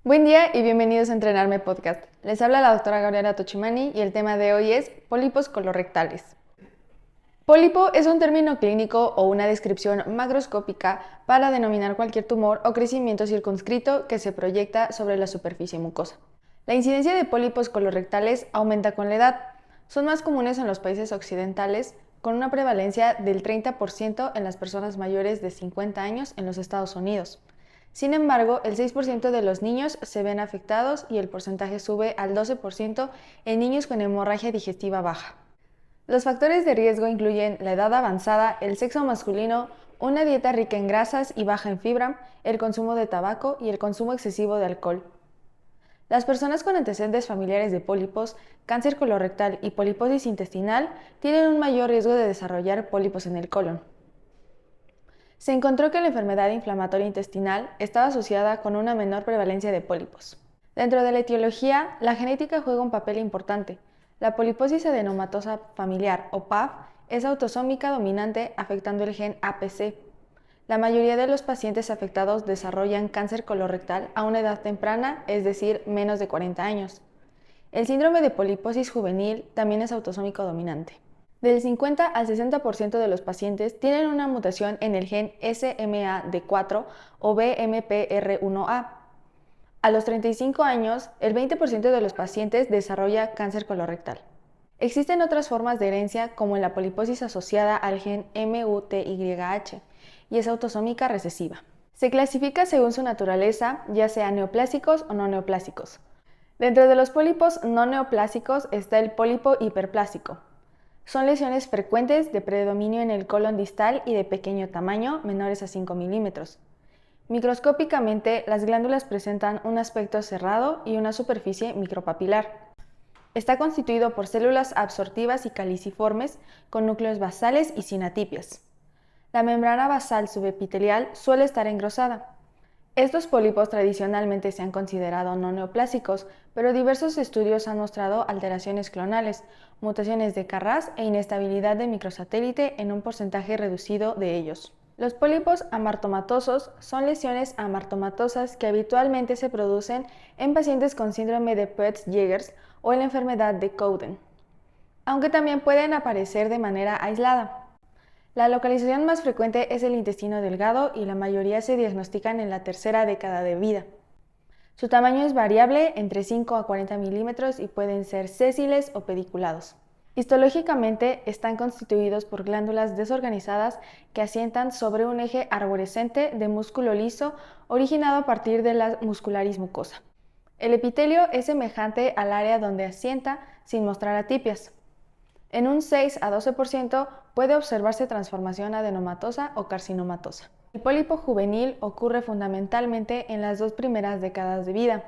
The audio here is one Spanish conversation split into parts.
Buen día y bienvenidos a Entrenarme Podcast. Les habla la doctora Gabriela Tochimani y el tema de hoy es pólipos colorectales. Pólipo es un término clínico o una descripción macroscópica para denominar cualquier tumor o crecimiento circunscrito que se proyecta sobre la superficie mucosa. La incidencia de pólipos colorectales aumenta con la edad. Son más comunes en los países occidentales, con una prevalencia del 30% en las personas mayores de 50 años en los Estados Unidos. Sin embargo, el 6% de los niños se ven afectados y el porcentaje sube al 12% en niños con hemorragia digestiva baja. Los factores de riesgo incluyen la edad avanzada, el sexo masculino, una dieta rica en grasas y baja en fibra, el consumo de tabaco y el consumo excesivo de alcohol. Las personas con antecedentes familiares de pólipos, cáncer colorectal y poliposis intestinal tienen un mayor riesgo de desarrollar pólipos en el colon. Se encontró que la enfermedad inflamatoria intestinal estaba asociada con una menor prevalencia de pólipos. Dentro de la etiología, la genética juega un papel importante. La poliposis adenomatosa familiar, o PAF, es autosómica dominante afectando el gen APC. La mayoría de los pacientes afectados desarrollan cáncer colorectal a una edad temprana, es decir, menos de 40 años. El síndrome de poliposis juvenil también es autosómico dominante. Del 50 al 60% de los pacientes tienen una mutación en el gen SMAD4 o BMPR1A. A los 35 años, el 20% de los pacientes desarrolla cáncer colorectal. Existen otras formas de herencia como la poliposis asociada al gen MUTYH y es autosómica recesiva. Se clasifica según su naturaleza, ya sea neoplásicos o no neoplásicos. Dentro de los pólipos no neoplásicos está el pólipo hiperplásico. Son lesiones frecuentes de predominio en el colon distal y de pequeño tamaño, menores a 5 milímetros. Microscópicamente, las glándulas presentan un aspecto cerrado y una superficie micropapilar. Está constituido por células absortivas y caliciformes con núcleos basales y sinatípias. La membrana basal subepitelial suele estar engrosada. Estos pólipos tradicionalmente se han considerado no neoplásicos, pero diversos estudios han mostrado alteraciones clonales, mutaciones de Carras e inestabilidad de microsatélite en un porcentaje reducido de ellos. Los pólipos amartomatosos son lesiones amartomatosas que habitualmente se producen en pacientes con síndrome de Peutz-Jeghers o en la enfermedad de Cowden, aunque también pueden aparecer de manera aislada. La localización más frecuente es el intestino delgado y la mayoría se diagnostican en la tercera década de vida. Su tamaño es variable entre 5 a 40 milímetros y pueden ser sésiles o pediculados. Histológicamente están constituidos por glándulas desorganizadas que asientan sobre un eje arborescente de músculo liso originado a partir de la muscularis mucosa. El epitelio es semejante al área donde asienta sin mostrar atipias. En un 6 a 12% puede observarse transformación adenomatosa o carcinomatosa. El pólipo juvenil ocurre fundamentalmente en las 2 primeras décadas de vida.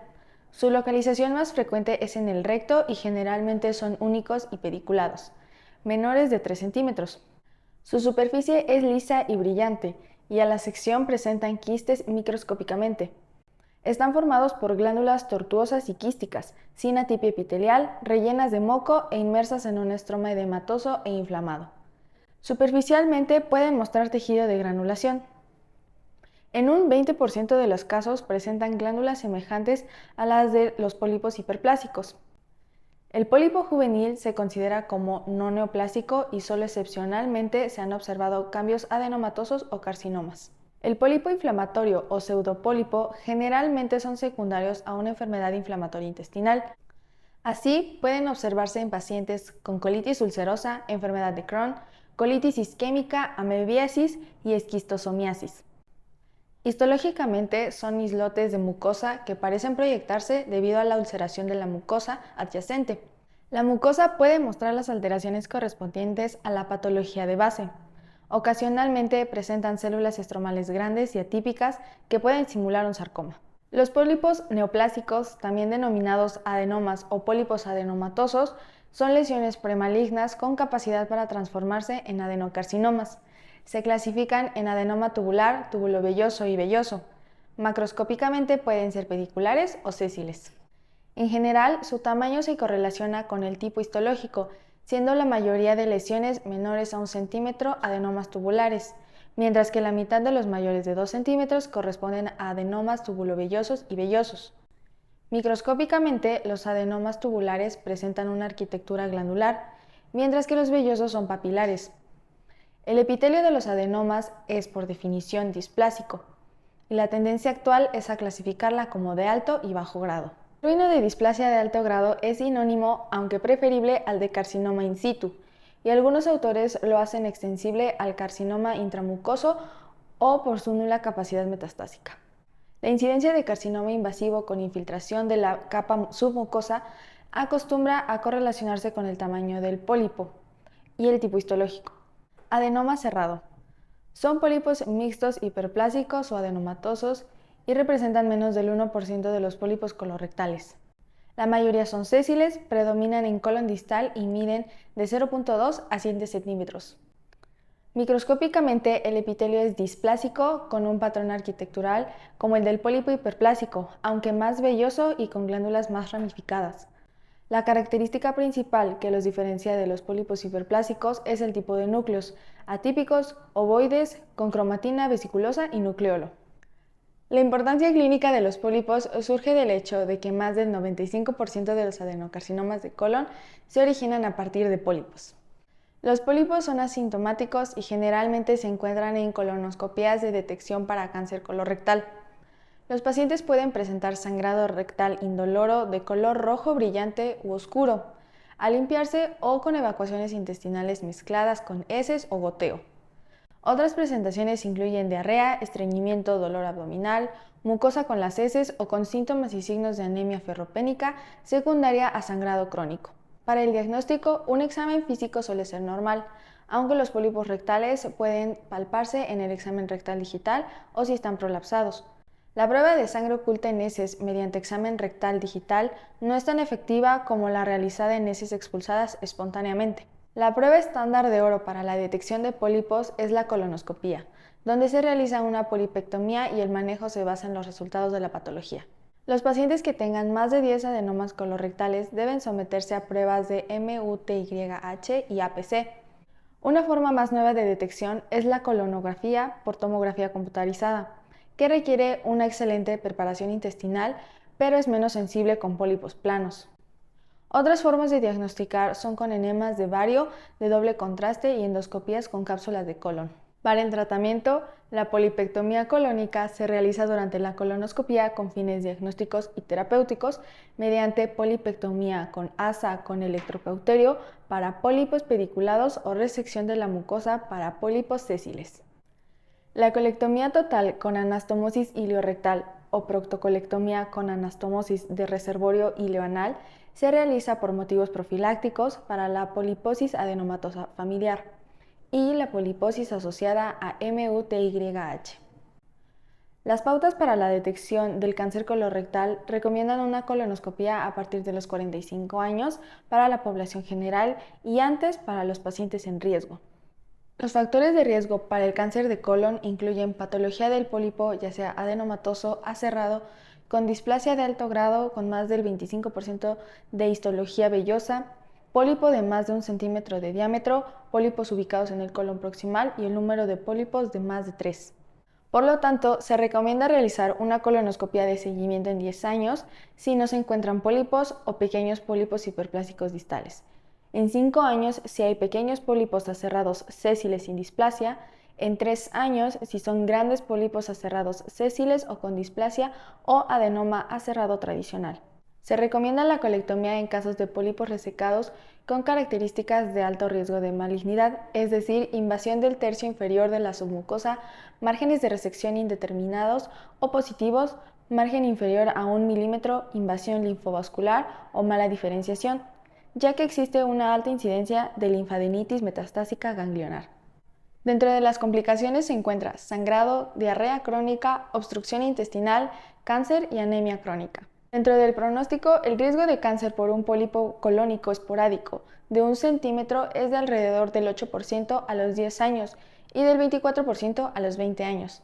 Su localización más frecuente es en el recto y generalmente son únicos y pediculados, menores de 3 centímetros. Su superficie es lisa y brillante y a la sección presentan quistes microscópicamente. Están formados por glándulas tortuosas y quísticas, sin atipia epitelial, rellenas de moco e inmersas en un estroma edematoso e inflamado. Superficialmente pueden mostrar tejido de granulación. En un 20% de los casos presentan glándulas semejantes a las de los pólipos hiperplásicos. El pólipo juvenil se considera como no neoplásico y solo excepcionalmente se han observado cambios adenomatosos o carcinomas. El pólipo inflamatorio o pseudopólipo generalmente son secundarios a una enfermedad inflamatoria intestinal. Así, pueden observarse en pacientes con colitis ulcerosa, enfermedad de Crohn, colitis isquémica, amebiasis y esquistosomiasis. Histológicamente son islotes de mucosa que parecen proyectarse debido a la ulceración de la mucosa adyacente. La mucosa puede mostrar las alteraciones correspondientes a la patología de base. Ocasionalmente presentan células estromales grandes y atípicas que pueden simular un sarcoma. Los pólipos neoplásicos, también denominados adenomas o pólipos adenomatosos, son lesiones premalignas con capacidad para transformarse en adenocarcinomas. Se clasifican en adenoma tubular, túbulo velloso y velloso. Macroscópicamente pueden ser pediculares o sésiles. En general, su tamaño se correlaciona con el tipo histológico, siendo la mayoría de lesiones menores a 1 centímetro adenomas tubulares, mientras que la mitad de los mayores de 2 centímetros corresponden a adenomas tubulovellosos y vellosos. Microscópicamente, los adenomas tubulares presentan una arquitectura glandular, mientras que los vellosos son papilares. El epitelio de los adenomas es, por definición, displásico, y la tendencia actual es a clasificarla como de alto y bajo grado. El término de displasia de alto grado es sinónimo, aunque preferible, al de carcinoma in situ, y algunos autores lo hacen extensible al carcinoma intramucoso o por su nula capacidad metastásica. La incidencia de carcinoma invasivo con infiltración de la capa submucosa acostumbra a correlacionarse con el tamaño del pólipo y el tipo histológico. Adenoma cerrado. Son pólipos mixtos hiperplásicos o adenomatosos y representan menos del 1% de los pólipos colorectales. La mayoría son sésiles, predominan en colon distal y miden de 0.2 a 100 centímetros. Microscópicamente, el epitelio es displásico con un patrón arquitectural como el del pólipo hiperplásico, aunque más velloso y con glándulas más ramificadas. La característica principal que los diferencia de los pólipos hiperplásicos es el tipo de núcleos, atípicos, ovoides, con cromatina vesiculosa y nucleolo. La importancia clínica de los pólipos surge del hecho de que más del 95% de los adenocarcinomas de colon se originan a partir de pólipos. Los pólipos son asintomáticos y generalmente se encuentran en colonoscopías de detección para cáncer colorectal. Los pacientes pueden presentar sangrado rectal indoloro de color rojo brillante u oscuro, al limpiarse o con evacuaciones intestinales mezcladas con heces o goteo. Otras presentaciones incluyen diarrea, estreñimiento, dolor abdominal, mucosa con las heces o con síntomas y signos de anemia ferropénica secundaria a sangrado crónico. Para el diagnóstico, un examen físico suele ser normal, aunque los pólipos rectales pueden palparse en el examen rectal digital o si están prolapsados. La prueba de sangre oculta en heces mediante examen rectal digital no es tan efectiva como la realizada en heces expulsadas espontáneamente. La prueba estándar de oro para la detección de pólipos es la colonoscopía, donde se realiza una polipectomía y el manejo se basa en los resultados de la patología. Los pacientes que tengan más de 10 adenomas colorectales deben someterse a pruebas de MUTYH y APC. Una forma más nueva de detección es la colonografía por tomografía computarizada, que requiere una excelente preparación intestinal, pero es menos sensible con pólipos planos. Otras formas de diagnosticar son con enemas de bario de doble contraste y endoscopías con cápsulas de colon. Para el tratamiento, la polipectomía colónica se realiza durante la colonoscopía con fines diagnósticos y terapéuticos mediante polipectomía con asa con electrocauterio para pólipos pediculados o resección de la mucosa para pólipos sésiles. La colectomía total con anastomosis ileorrectal o proctocolectomía con anastomosis de reservorio ileoanal se realiza por motivos profilácticos para la poliposis adenomatosa familiar y la poliposis asociada a MUTYH. Las pautas para la detección del cáncer colorectal recomiendan una colonoscopía a partir de los 45 años para la población general y antes para los pacientes en riesgo. Los factores de riesgo para el cáncer de colon incluyen patología del pólipo, ya sea adenomatoso, aserrado, con displasia de alto grado con más del 25% de histología vellosa, pólipo de más de 1 centímetro de diámetro, pólipos ubicados en el colon proximal y el número de pólipos de más de 3. Por lo tanto, se recomienda realizar una colonoscopia de seguimiento en 10 años si no se encuentran pólipos o pequeños pólipos hiperplásicos distales. En 5 años si hay pequeños pólipos aserrados sésiles sin displasia, en 3 años si son grandes pólipos aserrados sésiles o con displasia o adenoma aserrado tradicional. Se recomienda la colectomía en casos de pólipos resecados con características de alto riesgo de malignidad, es decir, invasión del tercio inferior de la submucosa, márgenes de resección indeterminados o positivos, margen inferior a 1 milímetro, invasión linfovascular o mala diferenciación, ya que existe una alta incidencia de linfadenitis metastásica ganglionar. Dentro de las complicaciones se encuentra sangrado, diarrea crónica, obstrucción intestinal, cáncer y anemia crónica. Dentro del pronóstico, el riesgo de cáncer por un pólipo colónico esporádico de 1 centímetro es de alrededor del 8% a los 10 años y del 24% a los 20 años.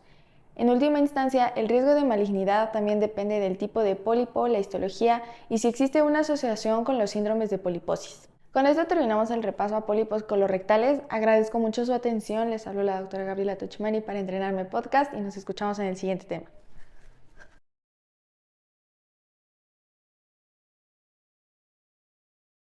En última instancia, el riesgo de malignidad también depende del tipo de pólipo, la histología y si existe una asociación con los síndromes de poliposis. Con esto terminamos el repaso a pólipos colorectales. Agradezco mucho su atención. Les hablo la doctora Gabriela Tochimani para Entrenarme Podcast y nos escuchamos en el siguiente tema.